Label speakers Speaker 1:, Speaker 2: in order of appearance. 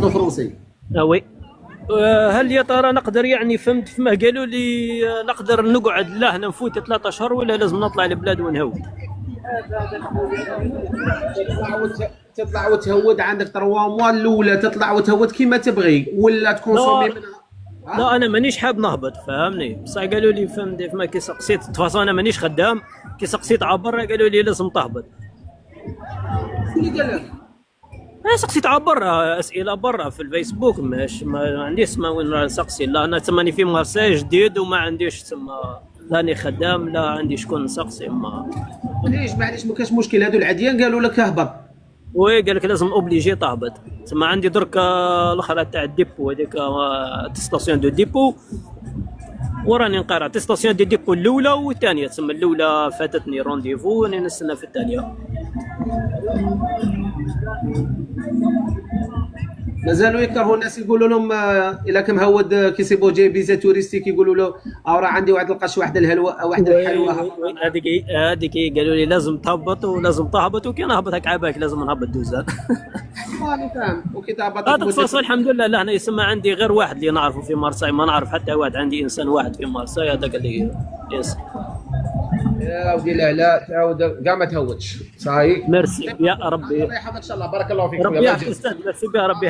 Speaker 1: بالفرنسي.
Speaker 2: وي. هل يا ترى نقدر يعني فهمت فما قالوا لي نقدر نقعد هنا نفوت 3 اشهر ولا لازم نطلع البلاد ونهود؟
Speaker 1: تطلع وتهود عندك 3 موا الاولى، تطلع وتهود كيما تبغي ولا تكونسومي
Speaker 2: لا
Speaker 1: منها.
Speaker 2: لا انا مانيش حاب نهبط فهمني، بصح قالوا لي فهمت فما كي سقسيت تفاصيل انا مانيش خدام، كي سقسيت على برا قالوا لي لازم تهبط.
Speaker 1: اللي قال لك
Speaker 2: انا سقسيت على برا اسئله برا في الفيسبوك، مش ما عنديش ما وين نسقسي، لا انا تسماني في مارسي جديد وما عنديش تسمى لاني خدام لا عندي شكون نسقسي ما.
Speaker 1: معليش ما كاش مشكل، هادو العاديين قالوا لك اهبط.
Speaker 2: وي قال لك لازم اوبليجي تهبط، تسمى عندي درك الاخرى تاع الديبو هذيك تستاسيون دو ديبو، وراني نقرا تستاسيون دو ديبو الاولى والثانيه، تسمى الاولى فاتتني رونديفو راني نستنى في الثانيه.
Speaker 1: مازالوا يكرهوا الناس يقولوا لهم الا كان مهود كيسيبو جاي فيزا توريستيك يقولوا له راه عندي واحد القش واحد الهلوه واحد الحلوه.
Speaker 2: هذيك قالوا لي لازم تهبط ولازم تهبط، وكي نهبط هكا عباك لازم نهبط دوزان.
Speaker 1: ماني فاهم وكي تهبط
Speaker 2: هذا التصل الحمد لله لا هنا يسمى عندي غير واحد اللي نعرفه في مارساي، ما نعرف حتى واحد، عندي انسان واحد في مارساي هذاك اللي يس.
Speaker 1: يا ودي لا تعاود كاع ما تهودش صاي.
Speaker 2: ميرسي يا ربي،
Speaker 1: الله يحفظك ان شاء الله، بارك الله فيك
Speaker 2: ربي يحفظك، ميرسي يا ربي.